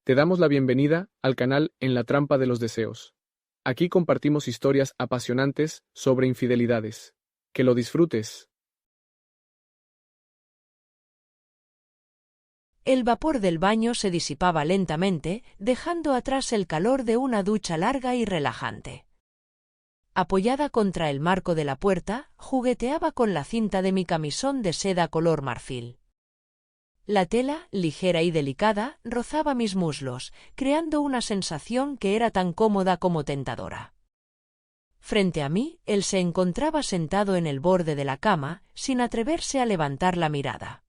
Te damos la bienvenida al canal En la trampa de los deseos. Aquí compartimos historias apasionantes sobre infidelidades. Que lo disfrutes. El vapor del baño se disipaba lentamente, dejando atrás el calor de una ducha larga y relajante. Apoyada contra el marco de la puerta, jugueteaba con la cinta de mi camisón de seda color marfil. La tela, ligera y delicada, rozaba mis muslos, creando una sensación que era tan cómoda como tentadora. Frente a mí, él se encontraba sentado en el borde de la cama, sin atreverse a levantar la mirada.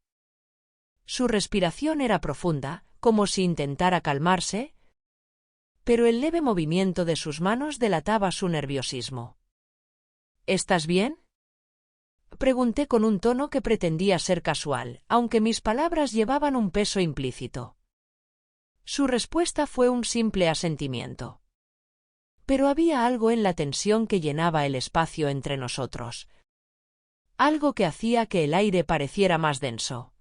Su respiración era profunda, como si intentara calmarse, pero el leve movimiento de sus manos delataba su nerviosismo. ¿Estás bien?, pregunté con un tono que pretendía ser casual, aunque mis palabras llevaban un peso implícito. Su respuesta fue un simple asentimiento. Pero había algo en la tensión que llenaba el espacio entre nosotros. Algo que hacía que el aire pareciera más denso.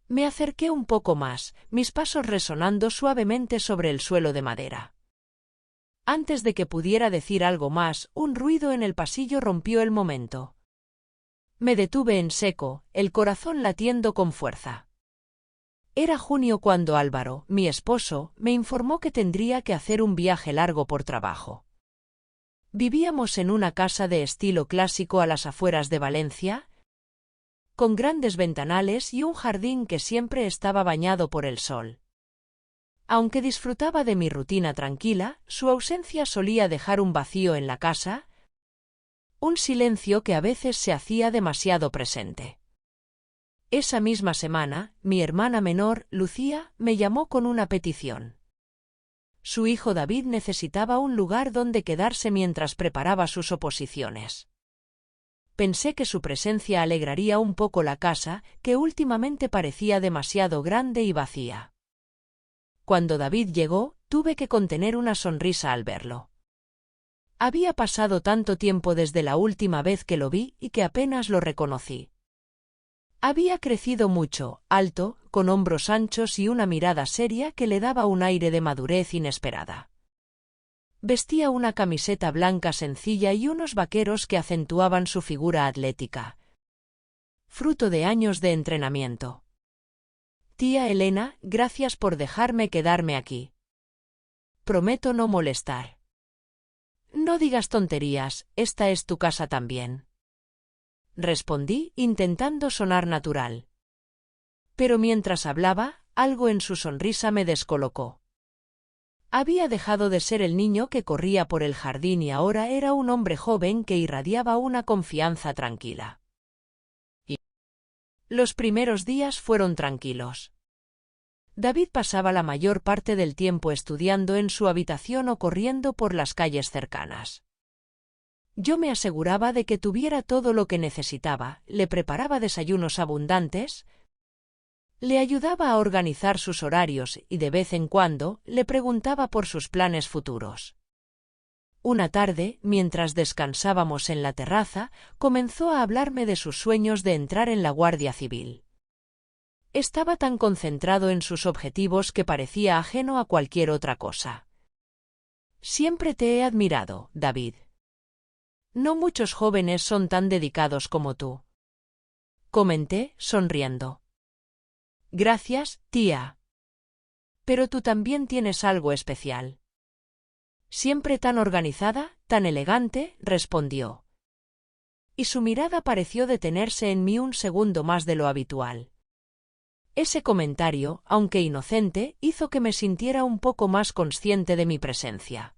Me acerqué un poco más, mis pasos resonando suavemente sobre el suelo de madera. Antes de que pudiera decir algo más, un ruido en el pasillo rompió el momento. Me detuve en seco, el corazón latiendo con fuerza. Era junio cuando Álvaro, mi esposo, me informó que tendría que hacer un viaje largo por trabajo. Vivíamos en una casa de estilo clásico a las afueras de Valencia, con grandes ventanales y un jardín que siempre estaba bañado por el sol. Aunque disfrutaba de mi rutina tranquila, su ausencia solía dejar un vacío en la casa, un silencio que a veces se hacía demasiado presente. Esa misma semana, mi hermana menor, Lucía, me llamó con una petición. Su hijo David necesitaba un lugar donde quedarse mientras preparaba sus oposiciones. Pensé que su presencia alegraría un poco la casa, que últimamente parecía demasiado grande y vacía. Cuando David llegó, tuve que contener una sonrisa al verlo. Había pasado tanto tiempo desde la última vez que lo vi y que apenas lo reconocí. Había crecido mucho, alto, con hombros anchos y una mirada seria que le daba un aire de madurez inesperada. Vestía una camiseta blanca sencilla y unos vaqueros que acentuaban su figura atlética. Fruto de años de entrenamiento. Tía Elena, gracias por dejarme quedarme aquí. Prometo no molestar. No digas tonterías, esta es tu casa también. Respondí, intentando sonar natural. Pero mientras hablaba, algo en su sonrisa me descolocó. Había dejado de ser el niño que corría por el jardín y ahora era un hombre joven que irradiaba una confianza tranquila. Los primeros días fueron tranquilos. David pasaba la mayor parte del tiempo estudiando en su habitación o corriendo por las calles cercanas. Yo me aseguraba de que tuviera todo lo que necesitaba, le preparaba desayunos abundantes, le ayudaba a organizar sus horarios y de vez en cuando le preguntaba por sus planes futuros. Una tarde, mientras descansábamos en la terraza, comenzó a hablarme de sus sueños de entrar en la Guardia Civil. Estaba tan concentrado en sus objetivos que parecía ajeno a cualquier otra cosa. Siempre te he admirado, David. No muchos jóvenes son tan dedicados como tú. Comenté, sonriendo. Gracias, tía. Pero tú también tienes algo especial. Siempre tan organizada, tan elegante, respondió. Y su mirada pareció detenerse en mí un segundo más de lo habitual. Ese comentario, aunque inocente, hizo que me sintiera un poco más consciente de mi presencia.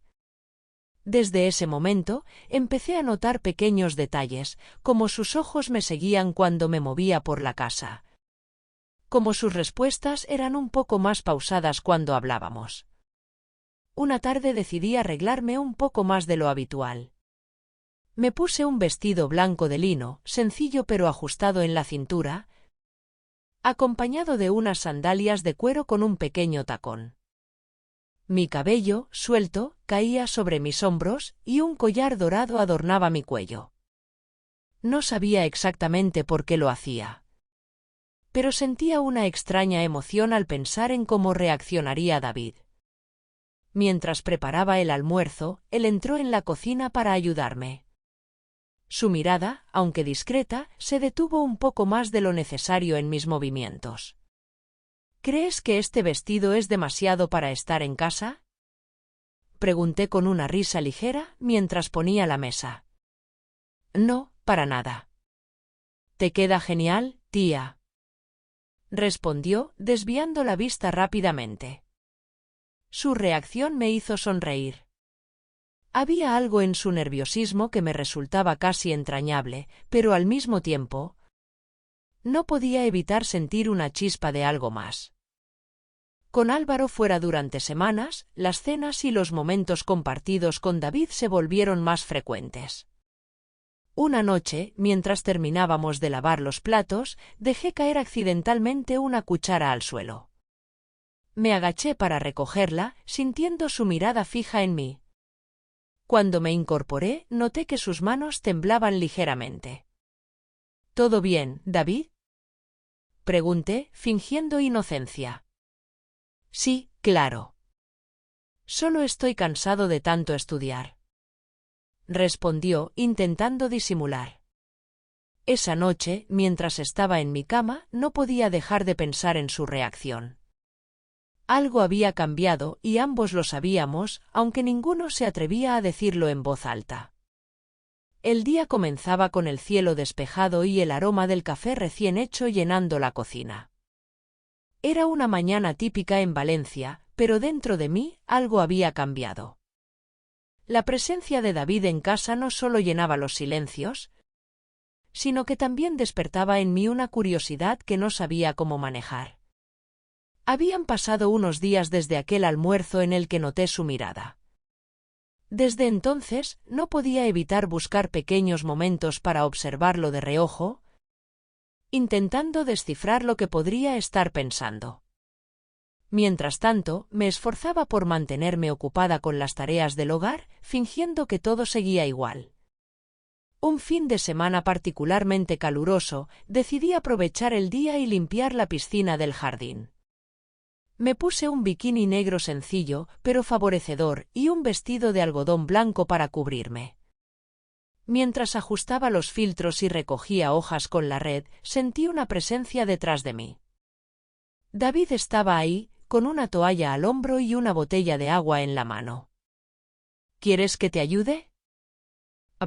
Desde ese momento, empecé a notar pequeños detalles, como sus ojos me seguían cuando me movía por la casa. Como sus respuestas eran un poco más pausadas cuando hablábamos. Una tarde decidí arreglarme un poco más de lo habitual. Me puse un vestido blanco de lino, sencillo pero ajustado en la cintura, acompañado de unas sandalias de cuero con un pequeño tacón. Mi cabello, suelto, caía sobre mis hombros y un collar dorado adornaba mi cuello. No sabía exactamente por qué lo hacía. pero sentía una extraña emoción al pensar en cómo reaccionaría David. Mientras preparaba el almuerzo, él entró en la cocina para ayudarme. Su mirada, aunque discreta, se detuvo un poco más de lo necesario en mis movimientos. ¿Crees que este vestido es demasiado para estar en casa?, pregunté con una risa ligera mientras ponía la mesa. No, para nada. Te queda genial, tía, respondió, desviando la vista rápidamente. Su reacción me hizo sonreír. Había algo en su nerviosismo que me resultaba casi entrañable, pero al mismo tiempo, no podía evitar sentir una chispa de algo más. Con Álvaro fuera durante semanas, las cenas y los momentos compartidos con David se volvieron más frecuentes. Una noche, mientras terminábamos de lavar los platos, dejé caer accidentalmente una cuchara al suelo. Me agaché para recogerla, sintiendo su mirada fija en mí. Cuando me incorporé, noté que sus manos temblaban ligeramente. ¿Todo bien, David?, pregunté, fingiendo inocencia. Sí, claro. Solo estoy cansado de tanto estudiar, respondió, intentando disimular. Esa noche, mientras estaba en mi cama, no podía dejar de pensar en su reacción. Algo había cambiado y ambos lo sabíamos, aunque ninguno se atrevía a decirlo en voz alta. El día comenzaba con el cielo despejado y el aroma del café recién hecho llenando la cocina. Era una mañana típica en Valencia, pero dentro de mí algo había cambiado. La presencia de David en casa no solo llenaba los silencios, sino que también despertaba en mí una curiosidad que no sabía cómo manejar. Habían pasado unos días desde aquel almuerzo en el que noté su mirada. Desde entonces, no podía evitar buscar pequeños momentos para observarlo de reojo, intentando descifrar lo que podría estar pensando. Mientras tanto, me esforzaba por mantenerme ocupada con las tareas del hogar, fingiendo que todo seguía igual. Un fin de semana particularmente caluroso, decidí aprovechar el día y limpiar la piscina del jardín. Me puse un bikini negro sencillo, pero favorecedor, y un vestido de algodón blanco para cubrirme. Mientras ajustaba los filtros y recogía hojas con la red, sentí una presencia detrás de mí. David estaba ahí, con una toalla al hombro y una botella de agua en la mano. ¿Quieres que te ayude?,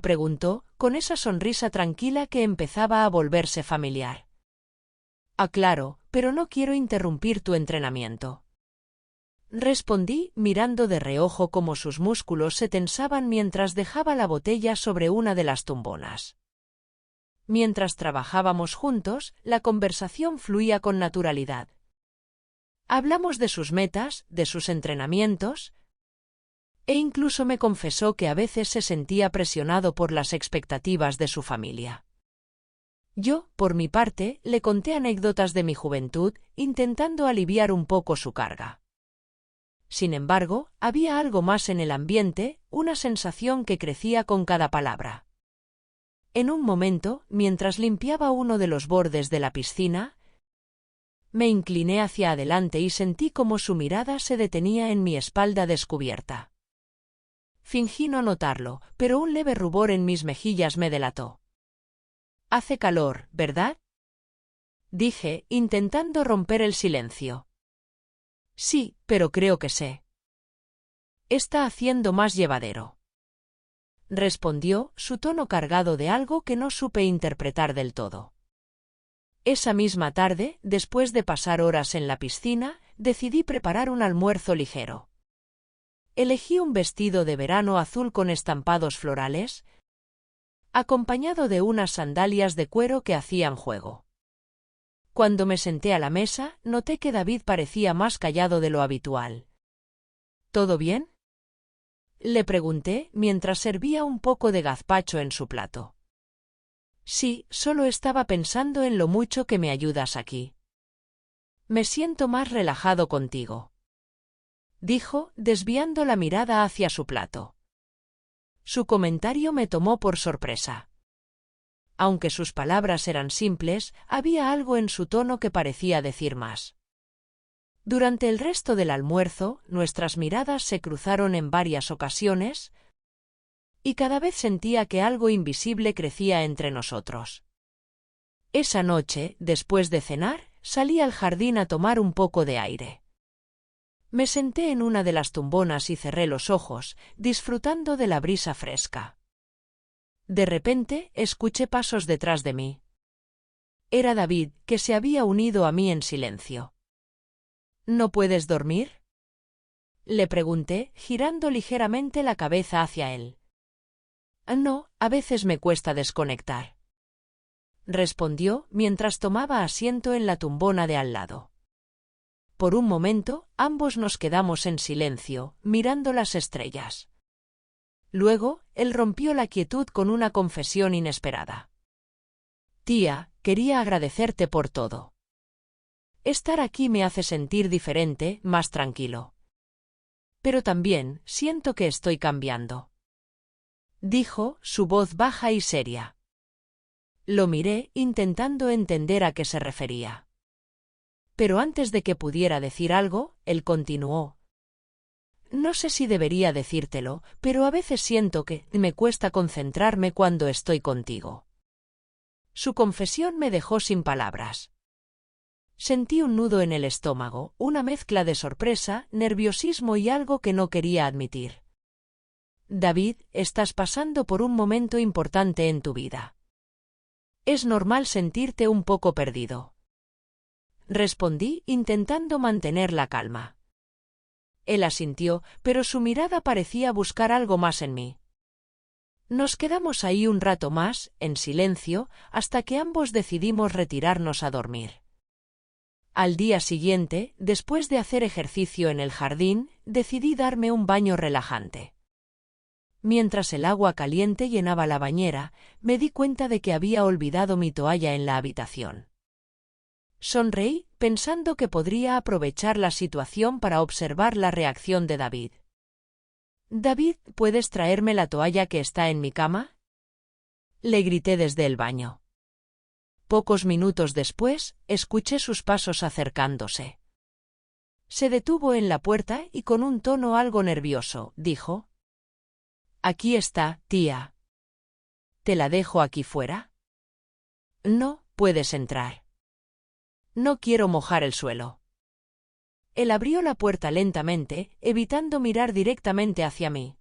preguntó, con esa sonrisa tranquila que empezaba a volverse familiar. Claro, pero no quiero interrumpir tu entrenamiento, respondí, mirando de reojo cómo sus músculos se tensaban mientras dejaba la botella sobre una de las tumbonas. Mientras trabajábamos juntos, la conversación fluía con naturalidad. Hablamos de sus metas, de sus entrenamientos, e incluso me confesó que a veces se sentía presionado por las expectativas de su familia. Yo, por mi parte, le conté anécdotas de mi juventud, intentando aliviar un poco su carga. Sin embargo, había algo más en el ambiente, una sensación que crecía con cada palabra. En un momento, mientras limpiaba uno de los bordes de la piscina, me incliné hacia adelante y sentí como su mirada se detenía en mi espalda descubierta. Fingí no notarlo, pero un leve rubor en mis mejillas me delató. «Hace calor, ¿verdad?», dije, intentando romper el silencio. «Sí, pero creo que sé. Está haciendo más llevadero», respondió, su tono cargado de algo que no supe interpretar del todo. Esa misma tarde, después de pasar horas en la piscina, decidí preparar un almuerzo ligero. Elegí un vestido de verano azul con estampados florales, acompañado de unas sandalias de cuero que hacían juego. Cuando me senté a la mesa, noté que David parecía más callado de lo habitual. ¿Todo bien?, le pregunté mientras servía un poco de gazpacho en su plato. Sí, solo estaba pensando en lo mucho que me ayudas aquí. Me siento más relajado contigo, dijo, desviando la mirada hacia su plato. Su comentario me tomó por sorpresa. Aunque sus palabras eran simples, había algo en su tono que parecía decir más. Durante el resto del almuerzo, nuestras miradas se cruzaron en varias ocasiones, y cada vez sentía que algo invisible crecía entre nosotros. Esa noche, después de cenar, salí al jardín a tomar un poco de aire. Me senté en una de las tumbonas y cerré los ojos, disfrutando de la brisa fresca. De repente, escuché pasos detrás de mí. Era David, que se había unido a mí en silencio. ¿No puedes dormir?, le pregunté, girando ligeramente la cabeza hacia él. No, a veces me cuesta desconectar, respondió mientras tomaba asiento en la tumbona de al lado. Por un momento, ambos nos quedamos en silencio, mirando las estrellas. Luego, él rompió la quietud con una confesión inesperada. Tía, quería agradecerte por todo. Estar aquí me hace sentir diferente, más tranquilo. Pero también siento que estoy cambiando, dijo, su voz baja y seria. Lo miré, intentando entender a qué se refería. Pero antes de que pudiera decir algo, él continuó. No sé si debería decírtelo, pero a veces siento que me cuesta concentrarme cuando estoy contigo. Su confesión me dejó sin palabras. Sentí un nudo en el estómago, una mezcla de sorpresa, nerviosismo y algo que no quería admitir. David, estás pasando por un momento importante en tu vida. Es normal sentirte un poco perdido, respondí, intentando mantener la calma. Él asintió, pero su mirada parecía buscar algo más en mí. Nos quedamos ahí un rato más, en silencio, hasta que ambos decidimos retirarnos a dormir. Al día siguiente, después de hacer ejercicio en el jardín, decidí darme un baño relajante. Mientras el agua caliente llenaba la bañera, me di cuenta de que había olvidado mi toalla en la habitación. Sonreí, pensando que podría aprovechar la situación para observar la reacción de David. «David, ¿puedes traerme la toalla que está en mi cama?», le grité desde el baño. Pocos minutos después, escuché sus pasos acercándose. Se detuvo en la puerta y con un tono algo nervioso, dijo: «Aquí está, tía. ¿Te la dejo aquí fuera?». «No, puedes entrar. No quiero mojar el suelo». Él abrió la puerta lentamente, evitando mirar directamente hacia mí.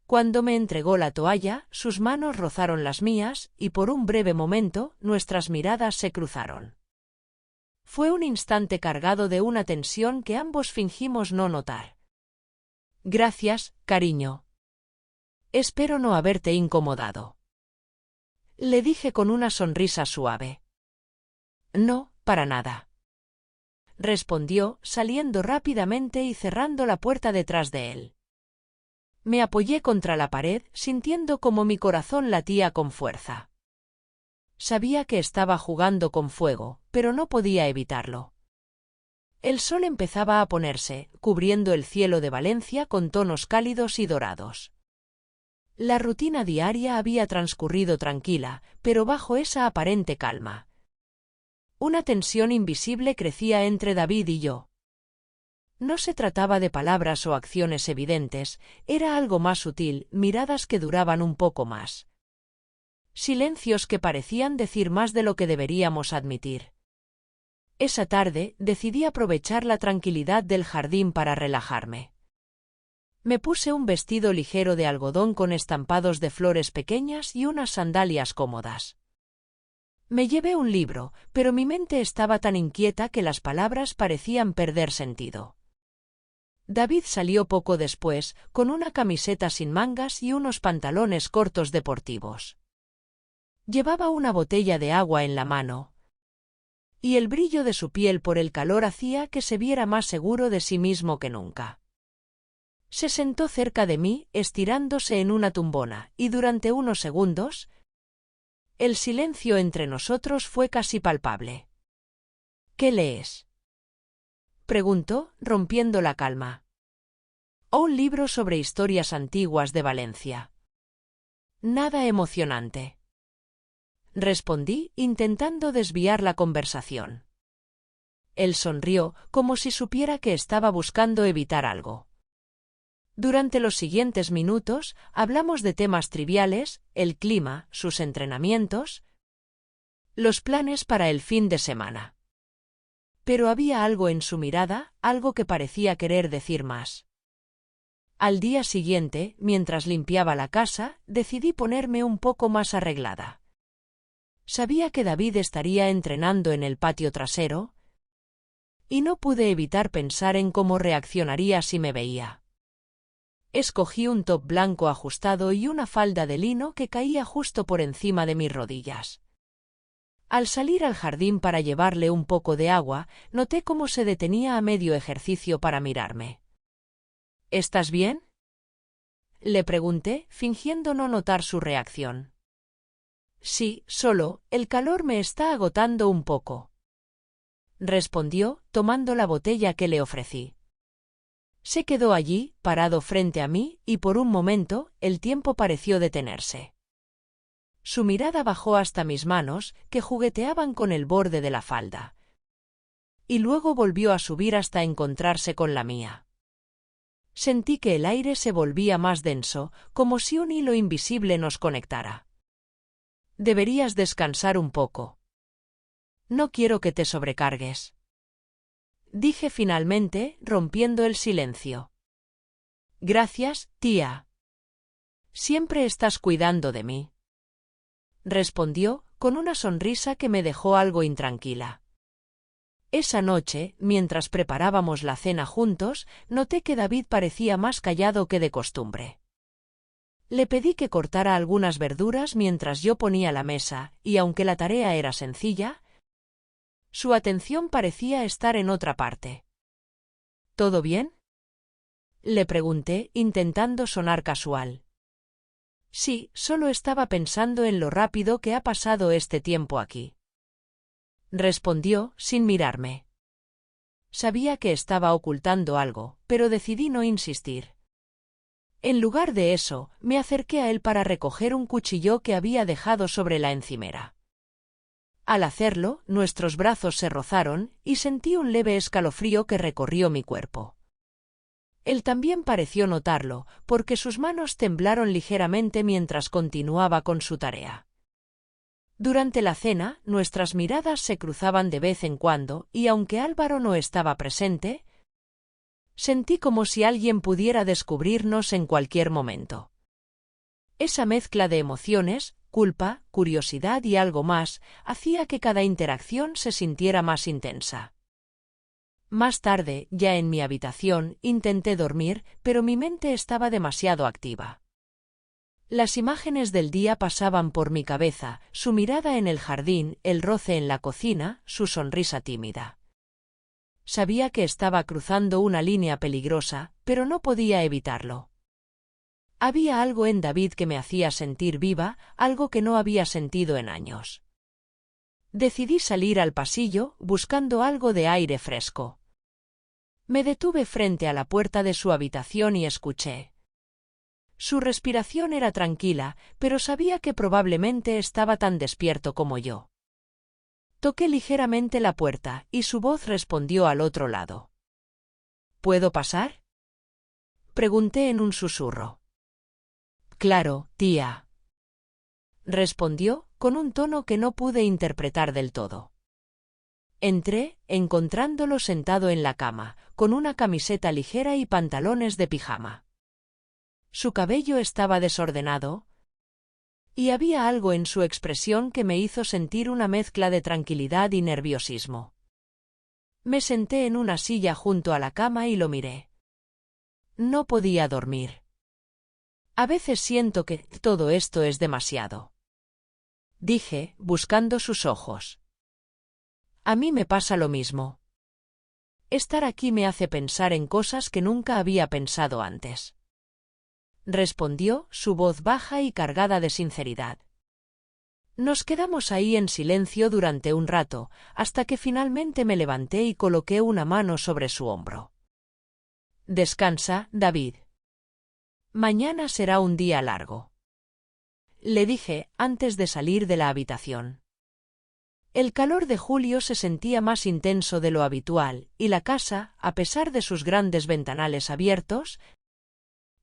Cuando me entregó la toalla, sus manos rozaron las mías, y por un breve momento, nuestras miradas se cruzaron. Fue un instante cargado de una tensión que ambos fingimos no notar. «Gracias, cariño. Espero no haberte incomodado», le dije con una sonrisa suave. «No, para nada», respondió, saliendo rápidamente y cerrando la puerta detrás de él. Me apoyé contra la pared, sintiendo como mi corazón latía con fuerza. Sabía que estaba jugando con fuego, pero no podía evitarlo. El sol empezaba a ponerse, cubriendo el cielo de Valencia con tonos cálidos y dorados. La rutina diaria había transcurrido tranquila, pero bajo esa aparente calma. Una tensión invisible crecía entre David y yo. No se trataba de palabras o acciones evidentes, era algo más sutil, miradas que duraban un poco más. Silencios que parecían decir más de lo que deberíamos admitir. Esa tarde, decidí aprovechar la tranquilidad del jardín para relajarme. Me puse un vestido ligero de algodón con estampados de flores pequeñas y unas sandalias cómodas. Me llevé un libro, pero mi mente estaba tan inquieta que las palabras parecían perder sentido. David salió poco después, con una camiseta sin mangas y unos pantalones cortos deportivos. Llevaba una botella de agua en la mano, y el brillo de su piel por el calor hacía que se viera más seguro de sí mismo que nunca. Se sentó cerca de mí, estirándose en una tumbona, y durante unos segundos, el silencio entre nosotros fue casi palpable. «¿Qué lees?», preguntó, rompiendo la calma. «Un libro sobre historias antiguas de Valencia. Nada emocionante». respondí, intentando desviar la conversación. Él sonrió, como si supiera que estaba buscando evitar algo. Durante los siguientes minutos, hablamos de temas triviales, el clima, sus entrenamientos, los planes para el fin de semana. Pero había algo en su mirada, algo que parecía querer decir más. Al día siguiente, mientras limpiaba la casa, decidí ponerme un poco más arreglada. Sabía que David estaría entrenando en el patio trasero, y no pude evitar pensar en cómo reaccionaría si me veía. Escogí un top blanco ajustado y una falda de lino que caía justo por encima de mis rodillas. Al salir al jardín para llevarle un poco de agua, noté cómo se detenía a medio ejercicio para mirarme. ¿Estás bien?, le pregunté, fingiendo no notar su reacción. Sí, solo, el calor me está agotando un poco, respondió, tomando la botella que le ofrecí. Se quedó allí, parado frente a mí, y por un momento, el tiempo pareció detenerse. Su mirada bajó hasta mis manos, que jugueteaban con el borde de la falda. Y luego volvió a subir hasta encontrarse con la mía. Sentí que el aire se volvía más denso, como si un hilo invisible nos conectara. Deberías descansar un poco. No quiero que te sobrecargues, dije finalmente, rompiendo el silencio. Gracias, tía. Siempre estás cuidando de mí, respondió, con una sonrisa que me dejó algo intranquila. Esa noche, mientras preparábamos la cena juntos, noté que David parecía más callado que de costumbre. Le pedí que cortara algunas verduras mientras yo ponía la mesa, y aunque la tarea era sencilla, su atención parecía estar en otra parte. ¿Todo bien?, le pregunté, intentando sonar casual. Sí, solo estaba pensando en lo rápido que ha pasado este tiempo aquí, respondió, sin mirarme. Sabía que estaba ocultando algo, pero decidí no insistir. En lugar de eso, me acerqué a él para recoger un cuchillo que había dejado sobre la encimera. Al hacerlo, nuestros brazos se rozaron, y sentí un leve escalofrío que recorrió mi cuerpo. Él también pareció notarlo, porque sus manos temblaron ligeramente mientras continuaba con su tarea. Durante la cena, nuestras miradas se cruzaban de vez en cuando, y aunque Álvaro no estaba presente, sentí como si alguien pudiera descubrirnos en cualquier momento. Esa mezcla de emociones, culpa, curiosidad y algo más, hacía que cada interacción se sintiera más intensa. Más tarde, ya en mi habitación, intenté dormir, pero mi mente estaba demasiado activa. Las imágenes del día pasaban por mi cabeza, su mirada en el jardín, el roce en la cocina, su sonrisa tímida. Sabía que estaba cruzando una línea peligrosa, pero no podía evitarlo. Había algo en David que me hacía sentir viva, algo que no había sentido en años. Decidí salir al pasillo, buscando algo de aire fresco. Me detuve frente a la puerta de su habitación y escuché. Su respiración era tranquila, pero sabía que probablemente estaba tan despierto como yo. Toqué ligeramente la puerta, y su voz respondió al otro lado. ¿Puedo pasar?, pregunté en un susurro. Claro, tía, respondió, con un tono que no pude interpretar del todo. Entré, encontrándolo sentado en la cama, con una camiseta ligera y pantalones de pijama. Su cabello estaba desordenado, y había algo en su expresión que me hizo sentir una mezcla de tranquilidad y nerviosismo. Me senté en una silla junto a la cama y lo miré. No podía dormir. A veces siento que todo esto es demasiado, dije, buscando sus ojos. A mí me pasa lo mismo. Estar aquí me hace pensar en cosas que nunca había pensado antes, respondió, su voz baja y cargada de sinceridad. Nos quedamos ahí en silencio durante un rato, hasta que finalmente me levanté y coloqué una mano sobre su hombro. Descansa, David. Mañana será un día largo. le dije antes de salir de la habitación. El calor de julio se sentía más intenso de lo habitual, y la casa, a pesar de sus grandes ventanales abiertos,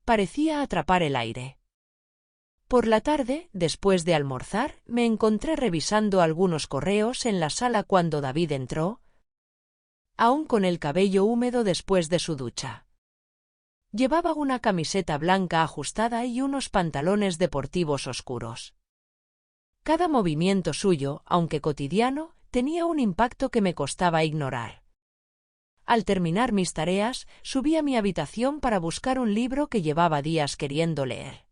parecía atrapar el aire. Por la tarde, después de almorzar, me encontré revisando algunos correos en la sala cuando David entró, aún con el cabello húmedo después de su ducha. Llevaba una camiseta blanca ajustada y unos pantalones deportivos oscuros. Cada movimiento suyo, aunque cotidiano, tenía un impacto que me costaba ignorar. Al terminar mis tareas, subí a mi habitación para buscar un libro que llevaba días queriendo leer.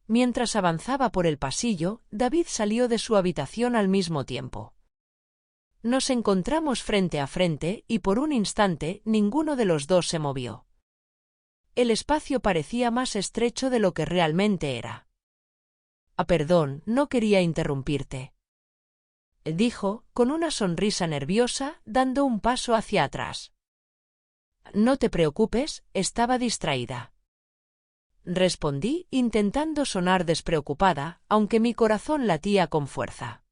Mientras avanzaba por el pasillo, David salió de su habitación al mismo tiempo. Nos encontramos frente a frente y por un instante ninguno de los dos se movió. El espacio parecía más estrecho de lo que realmente era. Perdón, no quería interrumpirte, dijo, con una sonrisa nerviosa, dando un paso hacia atrás. No te preocupes, estaba distraída. Respondí, intentando sonar despreocupada, aunque mi corazón latía con fuerza.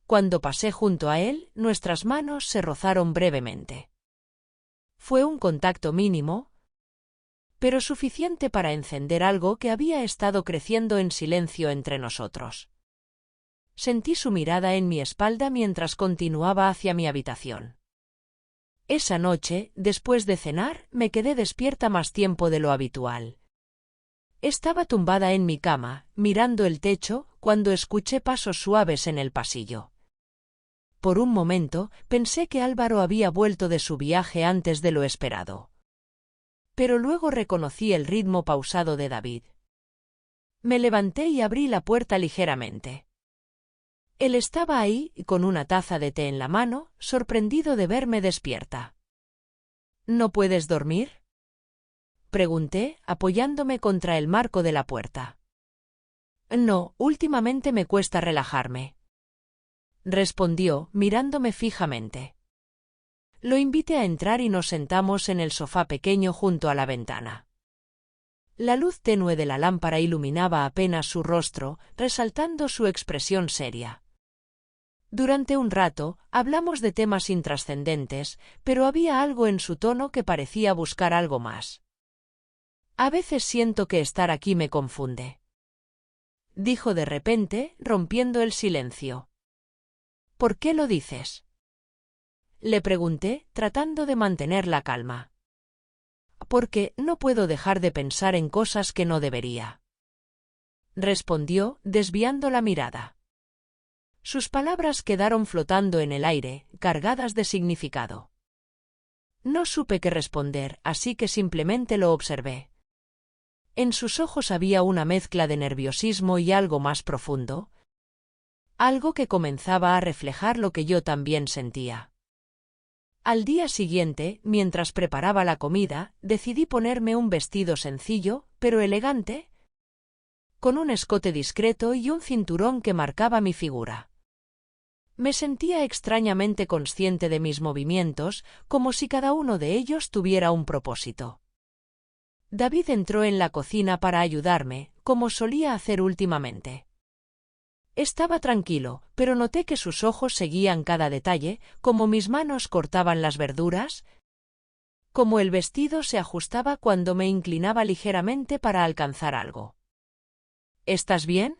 Cuando pasé junto a él, nuestras manos se rozaron brevemente. Fue un contacto mínimo, pero suficiente para encender algo que había estado creciendo en silencio entre nosotros. Sentí su mirada en mi espalda mientras continuaba hacia mi habitación. Esa noche, después de cenar, me quedé despierta más tiempo de lo habitual. Estaba tumbada en mi cama, mirando el techo, cuando escuché pasos suaves en el pasillo. Por un momento, pensé que Álvaro había vuelto de su viaje antes de lo esperado. Pero luego reconocí el ritmo pausado de David. Me levanté y abrí la puerta ligeramente. Él estaba ahí, con una taza de té en la mano, sorprendido de verme despierta. ¿No puedes dormir?, pregunté, apoyándome contra el marco de la puerta. No, últimamente me cuesta relajarme, respondió, mirándome fijamente. Lo invité a entrar y nos sentamos en el sofá pequeño junto a la ventana. La luz tenue de la lámpara iluminaba apenas su rostro, resaltando su expresión seria. Durante un rato, hablamos de temas intrascendentes, pero había algo en su tono que parecía buscar algo más. A veces siento que estar aquí me confunde, dijo de repente, rompiendo el silencio. ¿Por qué lo dices?, le pregunté, tratando de mantener la calma. Porque no puedo dejar de pensar en cosas que no debería, respondió, desviando la mirada. Sus palabras quedaron flotando en el aire, cargadas de significado. No supe qué responder, así que simplemente lo observé. En sus ojos había una mezcla de nerviosismo y algo más profundo, algo que comenzaba a reflejar lo que yo también sentía. Al día siguiente, mientras preparaba la comida, decidí ponerme un vestido sencillo, pero elegante, con un escote discreto y un cinturón que marcaba mi figura. Me sentía extrañamente consciente de mis movimientos, como si cada uno de ellos tuviera un propósito. David entró en la cocina para ayudarme, como solía hacer últimamente. Estaba tranquilo, pero noté que sus ojos seguían cada detalle, como mis manos cortaban las verduras, como el vestido se ajustaba cuando me inclinaba ligeramente para alcanzar algo. ¿Estás bien?,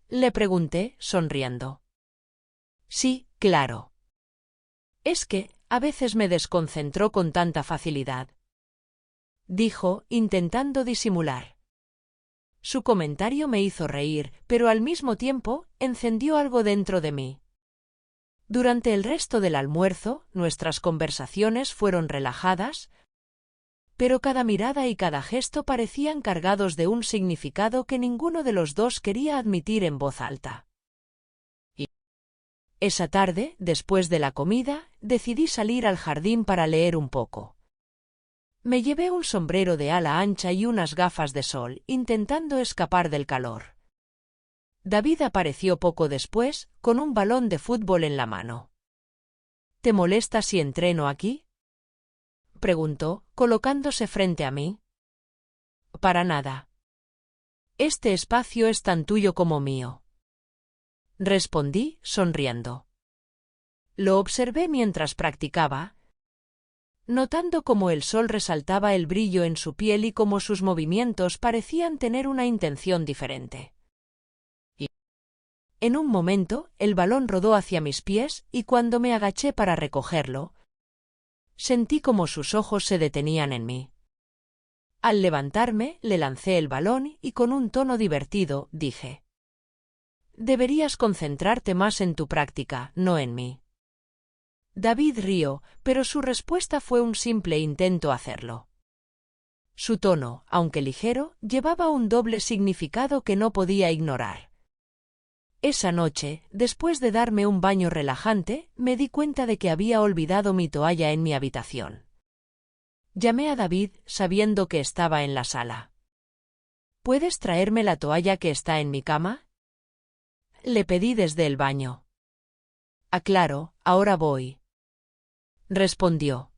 le pregunté, sonriendo. Sí, claro. Es que, a veces me desconcentró con tanta facilidad, dijo, intentando disimular. Su comentario me hizo reír, pero al mismo tiempo, encendió algo dentro de mí. Durante el resto del almuerzo, nuestras conversaciones fueron relajadas, pero cada mirada y cada gesto parecían cargados de un significado que ninguno de los dos quería admitir en voz alta. Esa tarde, después de la comida, decidí salir al jardín para leer un poco. Me llevé un sombrero de ala ancha y unas gafas de sol, intentando escapar del calor. David apareció poco después, con un balón de fútbol en la mano. ¿Te molesta si entreno aquí?, preguntó, colocándose frente a mí. Para nada. Este espacio es tan tuyo como mío. Respondí, sonriendo. Lo observé mientras practicaba, notando cómo el sol resaltaba el brillo en su piel y cómo sus movimientos parecían tener una intención diferente. En un momento, el balón rodó hacia mis pies y cuando me agaché para recogerlo, sentí como sus ojos se detenían en mí. Al levantarme, le lancé el balón y con un tono divertido, dije: «Deberías concentrarte más en tu práctica, no en mí». David rió, pero su respuesta fue un simple intento hacerlo. Su tono, aunque ligero, llevaba un doble significado que no podía ignorar. Esa noche, después de darme un baño relajante, me di cuenta de que había olvidado mi toalla en mi habitación. Llamé a David, sabiendo que estaba en la sala. «¿Puedes traerme la toalla que está en mi cama?», le pedí desde el baño. «Claro, ahora voy», respondió.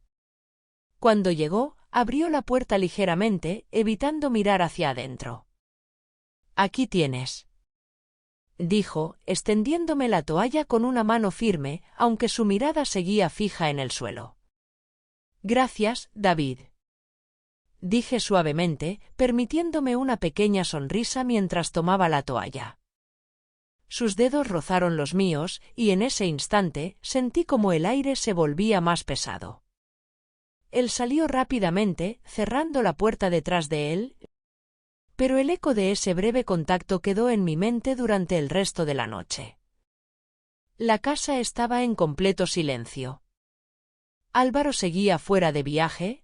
Cuando llegó, abrió la puerta ligeramente, evitando mirar hacia adentro. «Aquí tienes», dijo, extendiéndome la toalla con una mano firme, aunque su mirada seguía fija en el suelo. «Gracias, David», dije suavemente, permitiéndome una pequeña sonrisa mientras tomaba la toalla. Sus dedos rozaron los míos, y en ese instante sentí como el aire se volvía más pesado. Él salió rápidamente, cerrando la puerta detrás de él, pero el eco de ese breve contacto quedó en mi mente durante el resto de la noche. La casa estaba en completo silencio. Álvaro seguía fuera de viaje,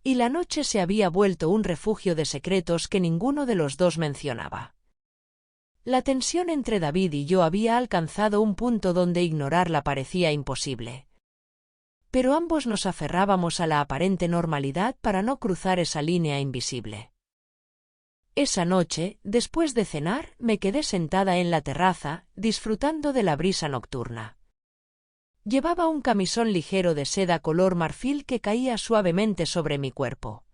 y la noche se había vuelto un refugio de secretos que ninguno de los dos mencionaba. La tensión entre David y yo había alcanzado un punto donde ignorarla parecía imposible. Pero ambos nos aferrábamos a la aparente normalidad para no cruzar esa línea invisible. Esa noche, después de cenar, me quedé sentada en la terraza, disfrutando de la brisa nocturna. Llevaba un camisón ligero de seda color marfil que caía suavemente sobre mi cuerpo.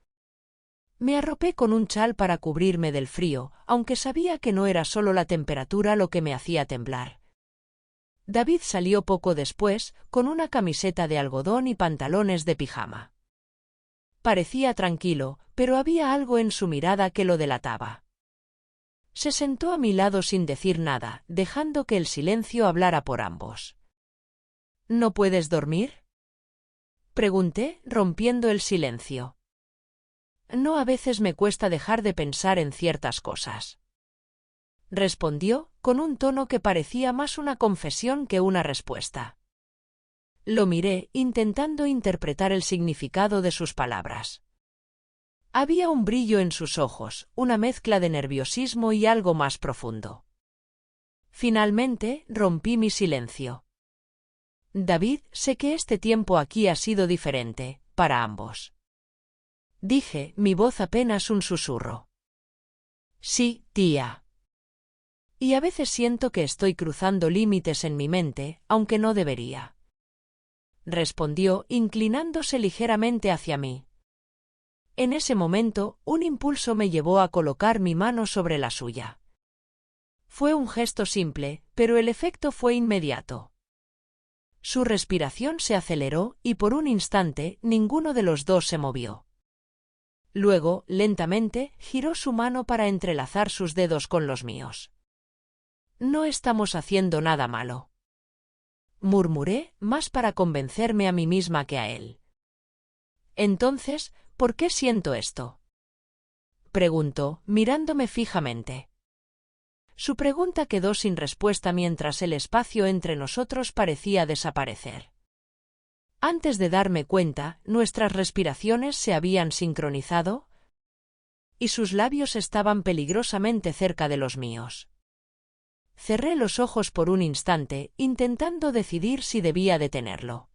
Me arropé con un chal para cubrirme del frío, aunque sabía que no era solo la temperatura lo que me hacía temblar. David salió poco después, con una camiseta de algodón y pantalones de pijama. Parecía tranquilo, pero había algo en su mirada que lo delataba. Se sentó a mi lado sin decir nada, dejando que el silencio hablara por ambos. «¿No puedes dormir?», pregunté, rompiendo el silencio. «No, a veces me cuesta dejar de pensar en ciertas cosas», respondió, con un tono que parecía más una confesión que una respuesta. Lo miré, intentando interpretar el significado de sus palabras. Había un brillo en sus ojos, una mezcla de nerviosismo y algo más profundo. Finalmente, rompí mi silencio. «David, sé que este tiempo aquí ha sido diferente, para ambos», dije, mi voz apenas un susurro. «Sí, tía. Y a veces siento que estoy cruzando límites en mi mente, aunque no debería», respondió, inclinándose ligeramente hacia mí. En ese momento, un impulso me llevó a colocar mi mano sobre la suya. Fue un gesto simple, pero el efecto fue inmediato. Su respiración se aceleró y por un instante ninguno de los dos se movió. Luego, lentamente, giró su mano para entrelazar sus dedos con los míos. «No estamos haciendo nada malo», murmuré, más para convencerme a mí misma que a él. «Entonces, ¿por qué siento esto?», preguntó, mirándome fijamente. Su pregunta quedó sin respuesta mientras el espacio entre nosotros parecía desaparecer. Antes de darme cuenta, nuestras respiraciones se habían sincronizado y sus labios estaban peligrosamente cerca de los míos. Cerré los ojos por un instante, intentando decidir si debía detenerlo.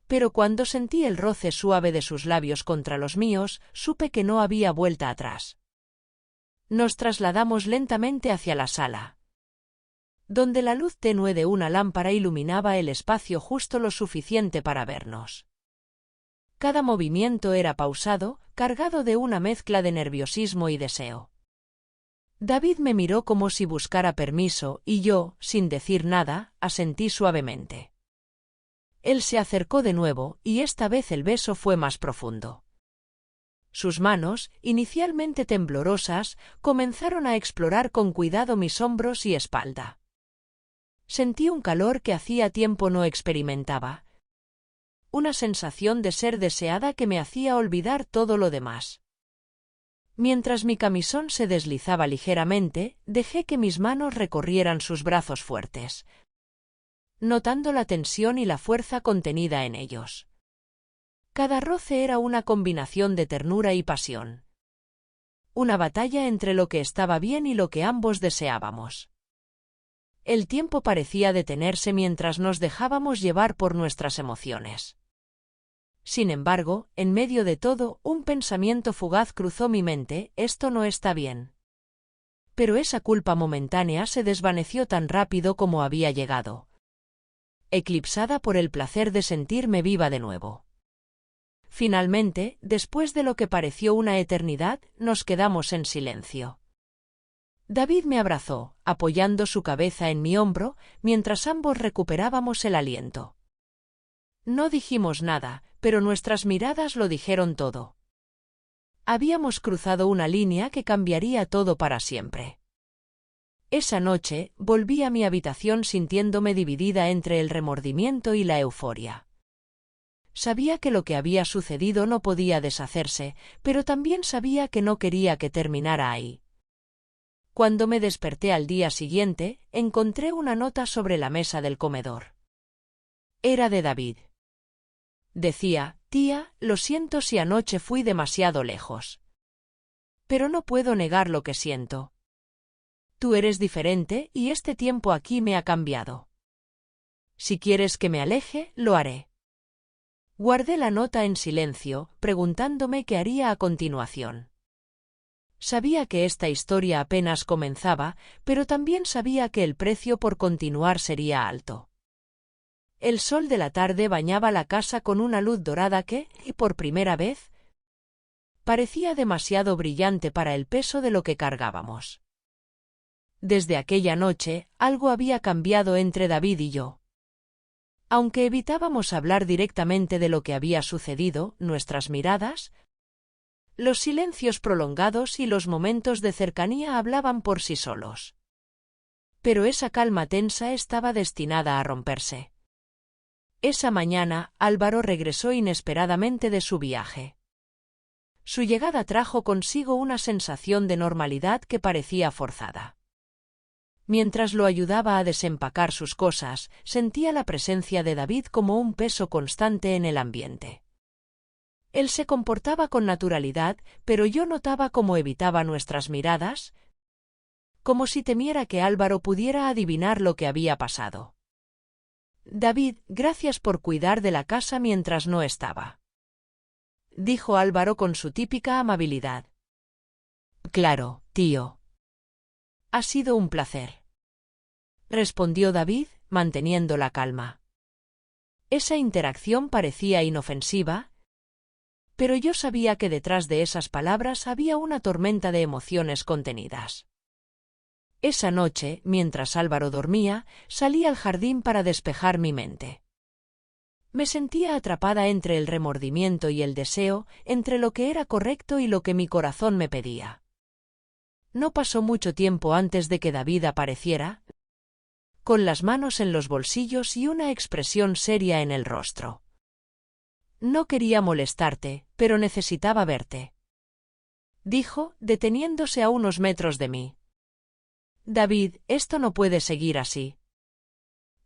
Pero cuando sentí el roce suave de sus labios contra los míos, supe que no había vuelta atrás. Nos trasladamos lentamente hacia la sala, donde la luz tenue de una lámpara iluminaba el espacio justo lo suficiente para vernos. Cada movimiento era pausado, cargado de una mezcla de nerviosismo y deseo. David me miró como si buscara permiso y yo, sin decir nada, asentí suavemente. Él se acercó de nuevo y esta vez el beso fue más profundo. Sus manos, inicialmente temblorosas, comenzaron a explorar con cuidado mis hombros y espalda. Sentí un calor que hacía tiempo no experimentaba. Una sensación de ser deseada que me hacía olvidar todo lo demás. Mientras mi camisón se deslizaba ligeramente, dejé que mis manos recorrieran sus brazos fuertes, notando la tensión y la fuerza contenida en ellos. Cada roce era una combinación de ternura y pasión. Una batalla entre lo que estaba bien y lo que ambos deseábamos. El tiempo parecía detenerse mientras nos dejábamos llevar por nuestras emociones. Sin embargo, en medio de todo, un pensamiento fugaz cruzó mi mente: esto no está bien. Pero esa culpa momentánea se desvaneció tan rápido como había llegado, eclipsada por el placer de sentirme viva de nuevo. Finalmente, después de lo que pareció una eternidad, nos quedamos en silencio. David me abrazó, apoyando su cabeza en mi hombro, mientras ambos recuperábamos el aliento. No dijimos nada, pero nuestras miradas lo dijeron todo. Habíamos cruzado una línea que cambiaría todo para siempre. Esa noche, volví a mi habitación sintiéndome dividida entre el remordimiento y la euforia. Sabía que lo que había sucedido no podía deshacerse, pero también sabía que no quería que terminara ahí. Cuando me desperté al día siguiente, encontré una nota sobre la mesa del comedor. Era de David. Decía: tía, lo siento si anoche fui demasiado lejos. Pero no puedo negar lo que siento. Tú eres diferente y este tiempo aquí me ha cambiado. Si quieres que me aleje, lo haré. Guardé la nota en silencio, preguntándome qué haría a continuación. Sabía que esta historia apenas comenzaba, pero también sabía que el precio por continuar sería alto. El sol de la tarde bañaba la casa con una luz dorada que, y por primera vez, parecía demasiado brillante para el peso de lo que cargábamos. Desde aquella noche, algo había cambiado entre David y yo. Aunque evitábamos hablar directamente de lo que había sucedido, nuestras miradas, los silencios prolongados y los momentos de cercanía hablaban por sí solos. Pero esa calma tensa estaba destinada a romperse. Esa mañana, Álvaro regresó inesperadamente de su viaje. Su llegada trajo consigo una sensación de normalidad que parecía forzada. Mientras lo ayudaba a desempacar sus cosas, sentía la presencia de David como un peso constante en el ambiente. Él se comportaba con naturalidad, pero yo notaba cómo evitaba nuestras miradas, como si temiera que Álvaro pudiera adivinar lo que había pasado. David, gracias por cuidar de la casa mientras no estaba, dijo Álvaro con su típica amabilidad. Claro, tío. Ha sido un placer, respondió David, manteniendo la calma. Esa interacción parecía inofensiva, pero yo sabía que detrás de esas palabras había una tormenta de emociones contenidas. Esa noche, mientras Álvaro dormía, salí al jardín para despejar mi mente. Me sentía atrapada entre el remordimiento y el deseo, entre lo que era correcto y lo que mi corazón me pedía. No pasó mucho tiempo antes de que David apareciera, con las manos en los bolsillos y una expresión seria en el rostro. No quería molestarte, pero necesitaba verte, dijo, deteniéndose a unos metros de mí. David, esto no puede seguir así,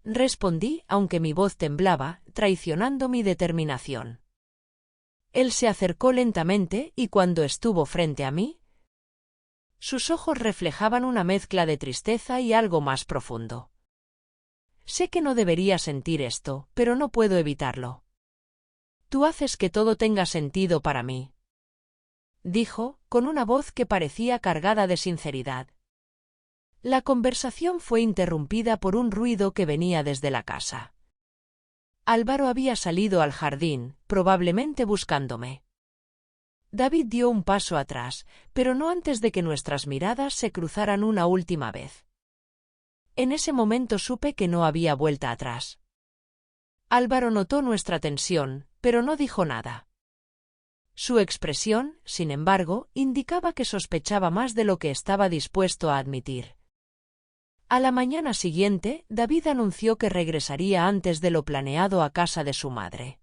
respondí, aunque mi voz temblaba, traicionando mi determinación. Él se acercó lentamente y cuando estuvo frente a mí, sus ojos reflejaban una mezcla de tristeza y algo más profundo. Sé que no debería sentir esto, pero no puedo evitarlo. Tú haces que todo tenga sentido para mí, dijo, con una voz que parecía cargada de sinceridad. La conversación fue interrumpida por un ruido que venía desde la casa. Álvaro había salido al jardín, probablemente buscándome. David dio un paso atrás, pero no antes de que nuestras miradas se cruzaran una última vez. En ese momento supe que no había vuelta atrás. Álvaro notó nuestra tensión, pero no dijo nada. Su expresión, sin embargo, indicaba que sospechaba más de lo que estaba dispuesto a admitir. A la mañana siguiente, David anunció que regresaría antes de lo planeado a casa de su madre.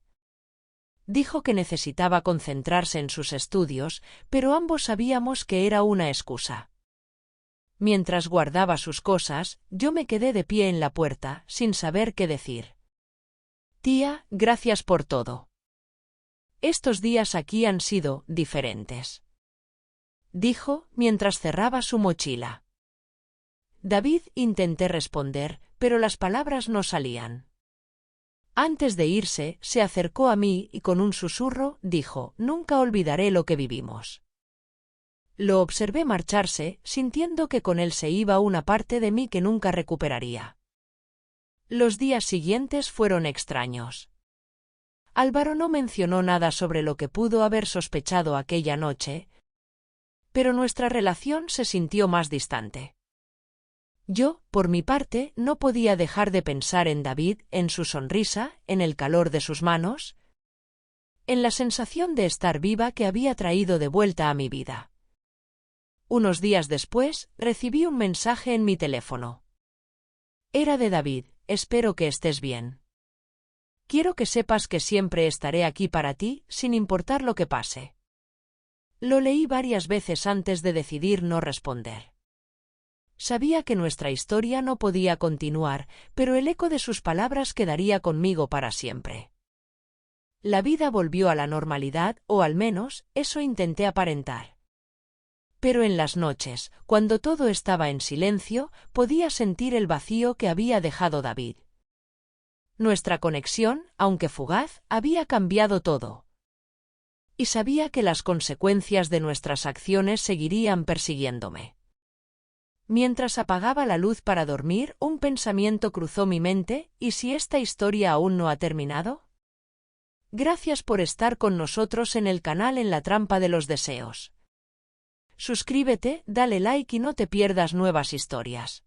Dijo que necesitaba concentrarse en sus estudios, pero ambos sabíamos que era una excusa. Mientras guardaba sus cosas, yo me quedé de pie en la puerta, sin saber qué decir. Tía, gracias por todo. Estos días aquí han sido diferentes, dijo mientras cerraba su mochila. David, intenté responder, pero las palabras no salían. Antes de irse, se acercó a mí y con un susurro dijo: «Nunca olvidaré lo que vivimos». Lo observé marcharse, sintiendo que con él se iba una parte de mí que nunca recuperaría. Los días siguientes fueron extraños. Álvaro no mencionó nada sobre lo que pudo haber sospechado aquella noche, pero nuestra relación se sintió más distante. Yo, por mi parte, no podía dejar de pensar en David, en su sonrisa, en el calor de sus manos, en la sensación de estar viva que había traído de vuelta a mi vida. Unos días después, recibí un mensaje en mi teléfono. Era de David: «Espero que estés bien. Quiero que sepas que siempre estaré aquí para ti, sin importar lo que pase». Lo leí varias veces antes de decidir no responder. Sabía que nuestra historia no podía continuar, pero el eco de sus palabras quedaría conmigo para siempre. La vida volvió a la normalidad, o al menos, eso intenté aparentar. Pero en las noches, cuando todo estaba en silencio, podía sentir el vacío que había dejado David. Nuestra conexión, aunque fugaz, había cambiado todo. Y sabía que las consecuencias de nuestras acciones seguirían persiguiéndome. Mientras apagaba la luz para dormir, un pensamiento cruzó mi mente: ¿y si esta historia aún no ha terminado? Gracias por estar con nosotros en el canal En la Trampa de los Deseos. Suscríbete, dale like y no te pierdas nuevas historias.